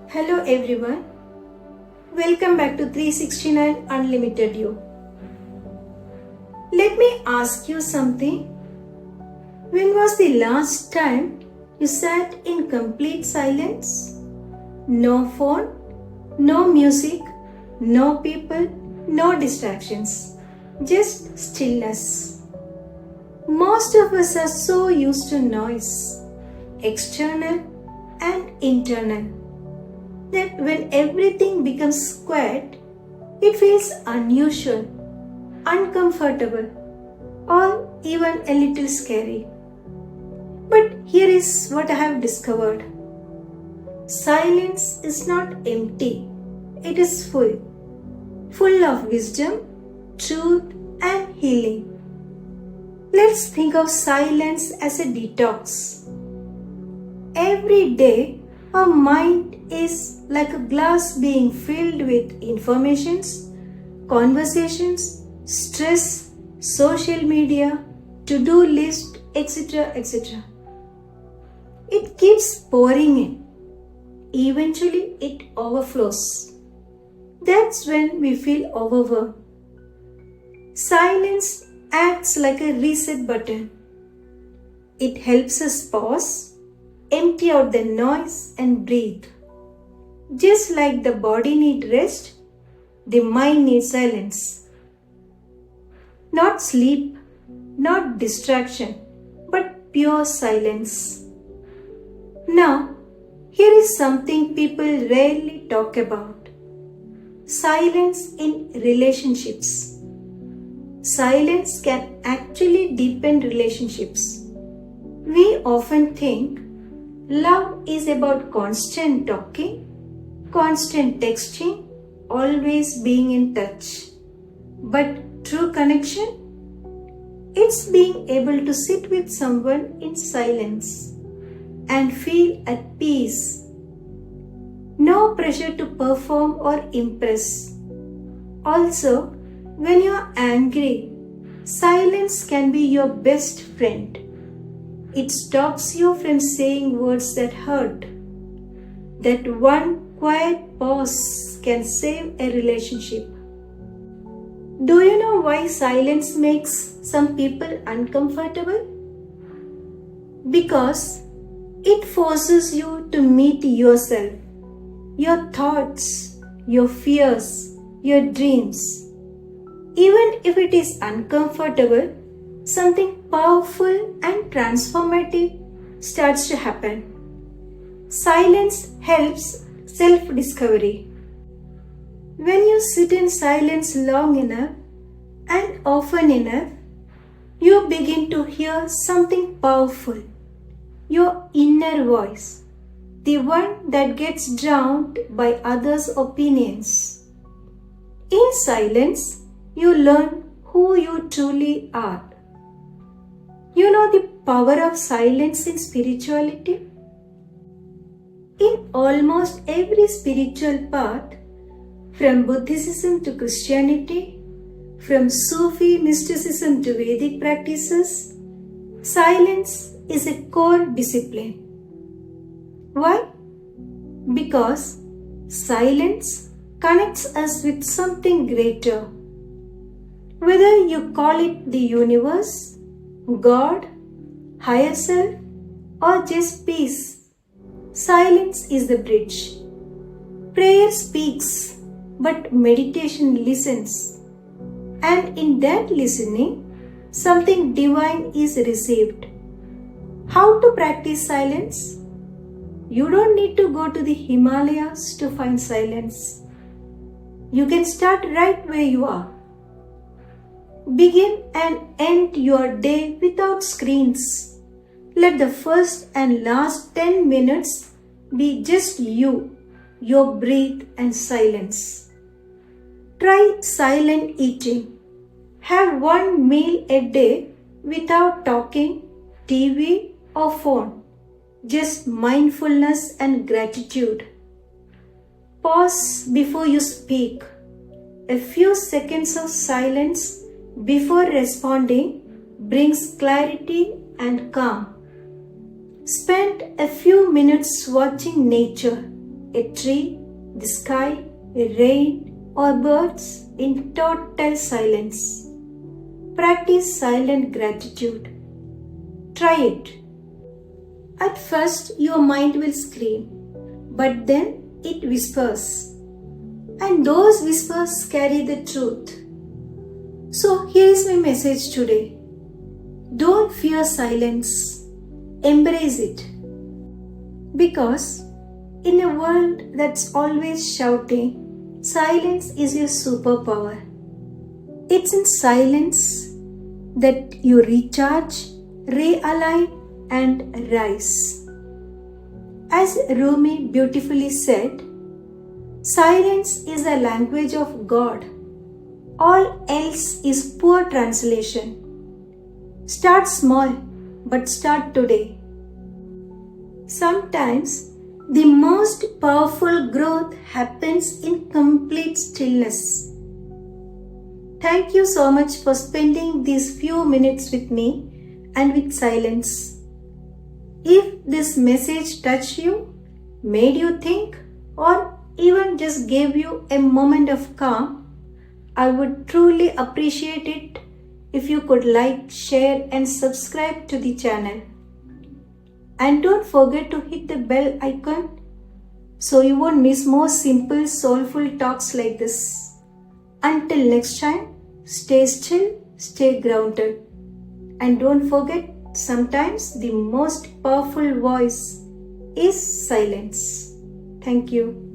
Hello everyone, welcome back to 369 Unlimited You. Let me ask you something. When was the last time you sat in complete silence? No phone, no music, no people, no distractions, just stillness. Most of us are so used to noise, external and internal, that when everything becomes quiet, it feels unusual, uncomfortable, or even a little scary. But here is what I have discovered. Silence is not empty, it is full of wisdom, truth, and healing. Let's think of silence as a detox. Every day, our mind is like a glass being filled with informations, conversations, stress, social media, to-do list, etc. etc. It keeps pouring in. Eventually, it overflows. That's when we feel overwhelmed. Silence acts like a reset button. It helps us pause, empty out the noise and breathe. Just like the body needs rest, the mind needs silence. Not sleep, not distraction, but pure silence. Now, here is something people rarely talk about. Silence in relationships. Silence can actually deepen relationships. We often think love is about constant talking, constant texting, always being in touch. But true connection, it's being able to sit with someone in silence and feel at peace. No pressure to perform or impress. Also, when you're angry, silence can be your best friend. It stops you from saying words that hurt. That one quiet pause can save a relationship. Do you know why silence makes some people uncomfortable? Because it forces you to meet yourself, your thoughts, your fears, your dreams. Even if it is uncomfortable, something powerful and transformative starts to happen. Silence helps self-discovery. When you sit in silence long enough and often enough, you begin to hear something powerful, your inner voice, the one that gets drowned by others' opinions. In silence, you learn who you truly are. You know the power of silence in spirituality? In almost every spiritual path, from Buddhism to Christianity, from Sufi mysticism to Vedic practices, silence is a core discipline. Why? Because silence connects us with something greater. Whether you call it the universe, God, higher self, or just peace, silence is the bridge. Prayer speaks, but meditation listens. And in that listening, something divine is received. How to practice silence? You don't need to go to the Himalayas to find silence. You can start right where you are. Begin and end your day without screens. Let the first and last 10 minutes be just you, your breath and silence. Try silent eating. Have one meal a day without talking, TV or phone. Just mindfulness and gratitude. Pause before you speak. A few seconds of silence before responding brings clarity and calm. Spend a few minutes watching nature, a tree, the sky, a rain, or birds in total silence. Practice silent gratitude. Try it. At first, your mind will scream, but then it whispers. And those whispers carry the truth. So here is my message today. Don't fear silence. Embrace it. Because in a world that's always shouting, silence is your superpower. It's in silence that you recharge, realign, and rise. As Rumi beautifully said, silence is the language of God. All else is poor translation. Start small, but start today. Sometimes the most powerful growth happens in complete stillness. Thank you so much for spending these few minutes with me and with silence. If this message touched you, made you think, or even just gave you a moment of calm, I would truly appreciate it if you could like, share, and subscribe to the channel. And don't forget to hit the bell icon so you won't miss more simple, soulful talks like this. Until next time, stay still, stay grounded. And don't forget, sometimes the most powerful voice is silence. Thank you.